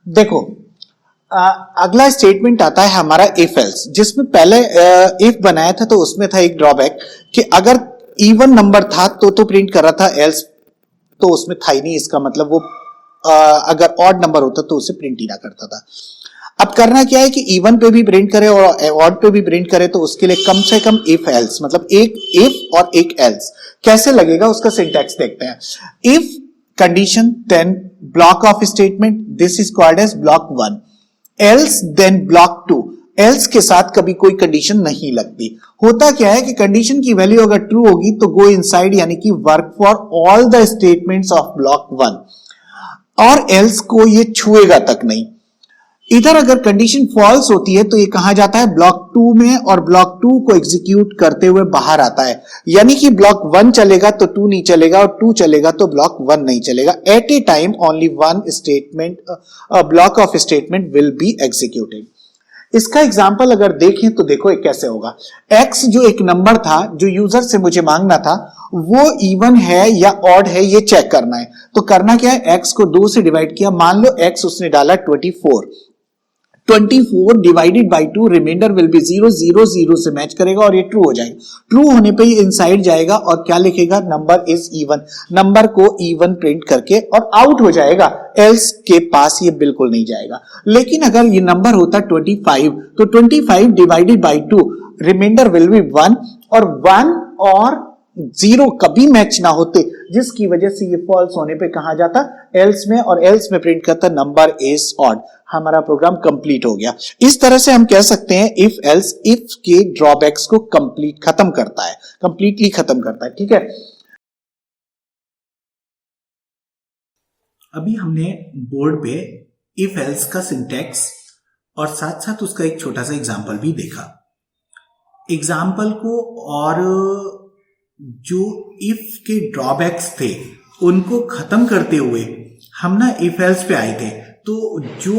देखो, अगला स्टेटमेंट आता है हमारा इफ एल्स, जिसमें पहले इफ बनाया था तो उसमें था एक ड्रॉबैक कि अगर इवन नंबर था तो प्रिंट कर रहा था, एल्स तो उसमें था ही नहीं। इसका मतलब वो अगर ऑड नंबर होता तो उसे प्रिंट ही ना करता था। अब करना क्या है कि इवन पे भी प्रिंट करे और ऑड पे भी प्रिंट करे, तो उसके लिए कम से कम इफ एल्स, मतलब एक इफ और एक एल्स कैसे लगेगा उसका सिंटैक्स देखते हैं। If condition then block of statement, this is called as block 1। Else then block 2, else के साथ कभी कोई कंडीशन नहीं लगती। होता क्या है कि कंडीशन की वैल्यू अगर ट्रू होगी तो गो इनसाइड, यानी कि work for all the statements of block 1, और एल्स को ये छुएगा तक नहीं। इधर अगर कंडीशन फॉल्स होती है तो ये कहा जाता है ब्लॉक 2 में, और ब्लॉक 2 को एग्जीक्यूट करते हुए बाहर आता है। यानी कि ब्लॉक 1 चलेगा तो 2 नहीं चलेगा, और 2 चलेगा तो ब्लॉक 1 नहीं चलेगा। At a time only one statement, block of statement will be executed. इसका एग्जाम्पल अगर देखें तो देखो एक कैसे होगा। x जो एक नंबर था जो यूजर से मुझे मांगना था, वो इवन है या ऑड है ये चेक करना है। तो करना क्या है, x को 2 से डिवाइड किया। मान लो x उसने डाला 24, 24 divided by 2, remainder will be 0, 0 0 से मैच करेगा और ये ट्रू हो जाएगा। ट्रू होने पे ये इनसाइड जाएगा और क्या लिखेगा, नंबर इज इवन, नंबर को इवन प्रिंट करके और आउट हो जाएगा। एल्स के पास ये बिल्कुल नहीं जाएगा। लेकिन अगर ये नंबर होता 25, तो 25 divided by 2, remainder will be 1, और 1 और 0 कभी मैच ना होते, जिसकी वजह से ये फॉल्स होने पे कहा जाता एल्स में, और एल्स में प्रिंट करता नंबर इज ऑड। हमारा प्रोग्राम कंप्लीट हो गया। इस तरह से हम कह सकते हैं इफ एल्स इफ के ड्रॉबैक्स को कंप्लीटली खत्म करता है। ठीक है, अभी हमने बोर्ड पे इफ एल्स का सिंटैक्स और साथ साथ उसका एक छोटा सा एग्जाम्पल भी देखा। एग्जाम्पल को और जो इफ के ड्रॉबैक्स थे उनको खत्म करते हुए हम ना इफ एल्स पे आए थे। तो जो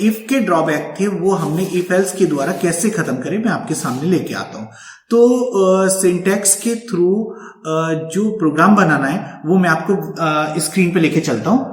इफ के ड्रॉबैक थे वो हमने इफ एल्स के द्वारा कैसे खत्म करें, मैं आपके सामने लेके आता हूं। तो सिंटैक्स के थ्रू जो प्रोग्राम बनाना है वो मैं आपको स्क्रीन पे लेके चलता हूं।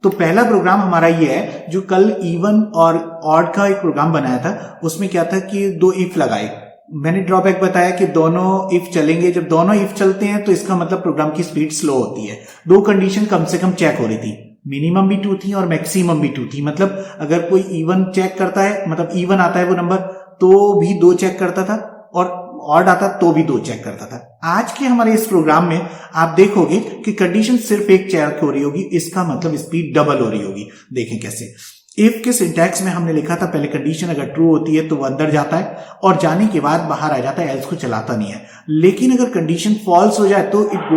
तो पहला प्रोग्राम हमारा ये है, जो कल इवन और ऑड का एक प्रोग्राम बनाया था, उसमें क्या था कि 2 इफ लगाए। मैंने ड्रॉबैक बताया कि दोनों इफ चलेंगे। जब दोनों इफ चलते हैं तो इसका मतलब प्रोग्राम की स्पीड स्लो होती है। 2 कंडीशन कम से कम चेक हो रही थी, मिनिमम भी 2 थी और मैक्सिमम भी 2 थी। मतलब अगर कोई इवन चेक करता है, मतलब इवन आता है वो नंबर, तो भी 2 चेक करता था, और ऑड आता तो भी 2 चेक करता था। आज के हमारे इस प्रोग्राम में आप देखोगे कि कंडीशन सिर्फ एक चेक हो रही होगी, इसका मतलब स्पीड डबल हो रही होगी। देखें कैसे। इफ के सिंटैक्स में हमने लिखा था पहले कंडीशन अगर ट्रू होती है तो वो अंदर जाता है और जाने के बाद बाहर आ जाता है, एल्स को चलाता नहीं है। लेकिन अगर कंडीशन फॉल्स हो जाए तो it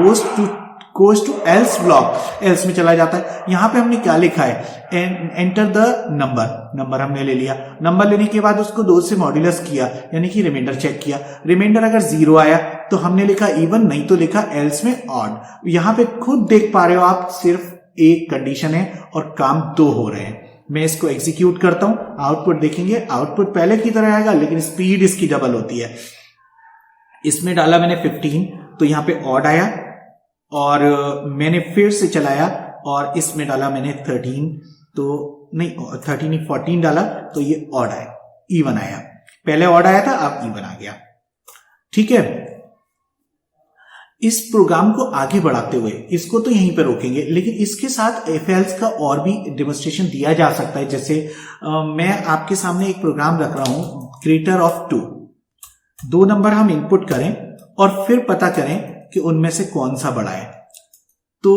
goes to else block, else में चला जाता है। यहां पे हमने क्या लिखा है, एंटर द नंबर हमने ले लिया। नंबर लेने के बाद उसको 2 से मॉड्यूलस किया, यानी कि रिमाइंडर चेक किया। रिमाइंडर अगर 0 आया तो हमने लिखा इवन, नहीं तो लिखा एल्स में ऑड। यहां पे खुद देख पा रहे हो आप, सिर्फ एक कंडीशन है और काम 2 हो रहे हैं। मैं इसको एग्जीक्यूट करता हूं, आउटपुट देखेंगे। आउटपुट पहले की तरह आएगा लेकिन स्पीड इसकी डबल होती है। इसमें डाला मैंने 15 तो यहां पे ऑड आया, और मैंने फिर से चलाया और इसमें डाला मैंने 13, तो नहीं 13 नहीं 14 डाला तो ये ऑड आया, इवन आया। पहले ऑड आया था, अब इवन आ गया। ठीक है, इस प्रोग्राम को आगे बढ़ाते हुए इसको तो यहीं पर रोकेंगे, लेकिन इसके साथ इफ एल्स का और भी डेमोन्स्ट्रेशन दिया जा सकता है। जैसे मैं आपके सामने एक प्रोग्राम रख रहा हूं, ग्रेटर ऑफ 2। 2 नंबर हम इनपुट करें और फिर पता करें कि उनमें से कौन सा बड़ा है। तो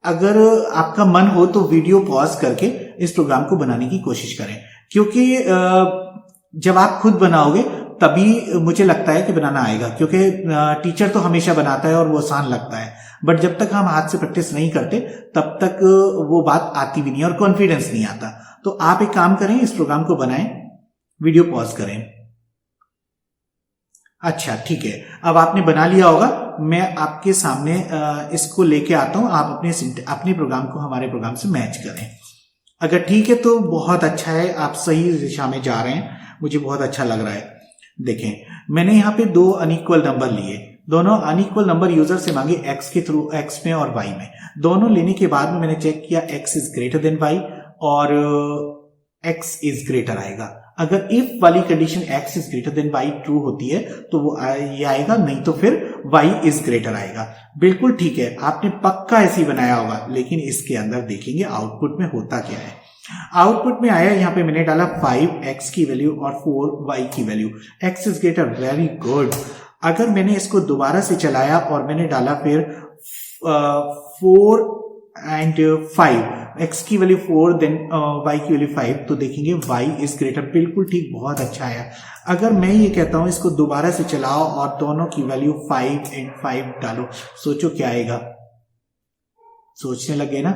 अगर आपका मन हो तो वीडियो पॉज करके इस प्रोग्राम को बनाने की कोशिश करें, क्योंकि जब आप खुद बनाओगे तभी मुझे लगता है कि बनाना आएगा, क्योंकि टीचर तो हमेशा बनाता है और वो आसान लगता है, बट जब तक हम हाथ से प्रैक्टिस नहीं करते तब तक वो बात आती भी नहीं और कॉन्फिडेंस नहीं आता। तो आप एक काम करें, इस प्रोग्राम को बनाएं, वीडियो पॉज करें। अच्छा ठीक है, अब आपने बना लिया होगा। मैं आपके सामने इसको लेके आता हूं, आप अपने प्रोग्राम को हमारे प्रोग्राम से मैच करें। अगर ठीक है तो बहुत अच्छा है, आप सही दिशा में जा रहे हैं, मुझे बहुत अच्छा लग रहा है। देखें, मैंने यहाँ पे 2 अनइक्वल नंबर लिए। दोनों अनइक्वल नंबर यूजर से मांगे x के थ्रू, x में और y में। दोनों लेने के बाद में मैंने चेक किया x is greater than y, और x इज ग्रेटर आएगा। अगर इफ वाली condition x is greater than y true होती है तो वो ये आएगा, नहीं तो फिर y इज ग्रेटर आएगा। बिल्कुल ठीक है, आपने पक्का ऐसे ही बनाया होगा, लेकिन इसके अंदर देखेंगे आउटपुट में होता क्या है। आउटपुट में आया, यहां पे मैंने डाला 5x की वैल्यू और 4y की value, x is greater, very good. अगर मैंने इसको दोबारा से चलाया और मैंने डाला फिर 4 एंड 5, x की वैल्यू 4 देन y की वैल्यू 5, तो देखेंगे y इज ग्रेटर, बिल्कुल ठीक, बहुत अच्छा आया। अगर मैं ये कहता हूं इसको दोबारा से चलाओ और दोनों की वैल्यू 5 एंड 5 डालो, सोचो क्या आएगा। सोचने लगे ना,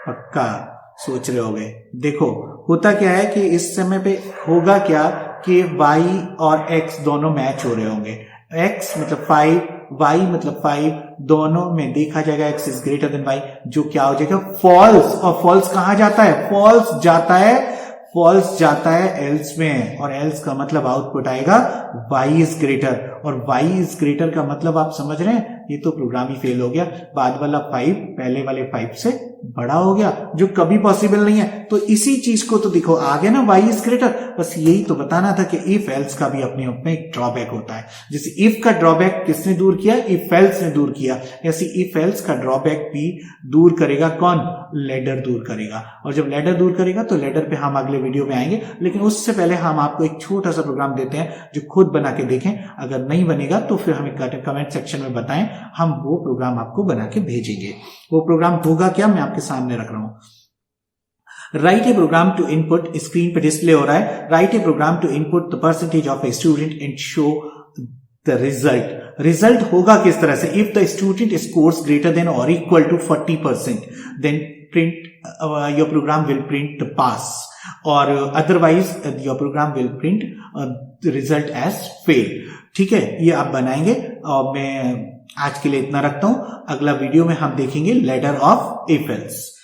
पक्का सोच रहे होगे। देखो होता क्या है कि इस समय पे होगा क्या कि y और x दोनों मैच हो रहे होंगे, x मतलब 5, y मतलब 5, दोनों में देखा जाएगा x is greater than y, जो क्या हो जाएगा फॉल्स। और फॉल्स कहां जाता है, फॉल्स जाता है एल्स में, और एल्स का मतलब आउटपुट आएगा y इज ग्रेटर, और y इज ग्रेटर का मतलब आप समझ रहे हैं, ये तो प्रोग्राम ही फेल हो गया। बाद वाला 5 पहले वाले 5 से बड़ा हो गया, जो कभी पॉसिबल नहीं है। तो इसी चीज को तो देखो आ गया ना, y इज ग्रेटर, बस यही तो बताना था कि इफ एल्स का भी अपने अपने एक ड्रॉबैक होता है। जैसे इफ का ड्रॉबैक किसने दूर किया, इफ एल्स ने दूर किया, ऐसे इफ एल्स का ड्रॉबैक भी दूर करेगा कौन, लैडर दूर करेगा। और जब लैडर दूर करेगा तो लैडर पे हम अगले वीडियो में आएंगे, लेकिन उससे पहले हम आपको एक छोटा सा प्रोग्राम देते हैं जो खुद बना के देखें। अगर नहीं बनेगा तो फिर हमें कमेंट सेक्शन में बताएं, हम वो प्रोग्राम आपको बना के भेजेंगे। वो प्रोग्राम होगा क्या, मैं आपके सामने रख रहा हूं। Write a program to input, screen पे डिस्प्ले हो रहा है, write a program to input the percentage of a student and show the result. Result होगा किस तरह से, if the student scores greater than और equal to 40%, then print your program will print the pass, और otherwise your program will print the result as fail. ठीक है, ये आप बनाएंगे, और मैं आज के लिए इतना रखता हूं। अगला वीडियो में हम देखेंगे लैडर ऑफ इफ एल्स।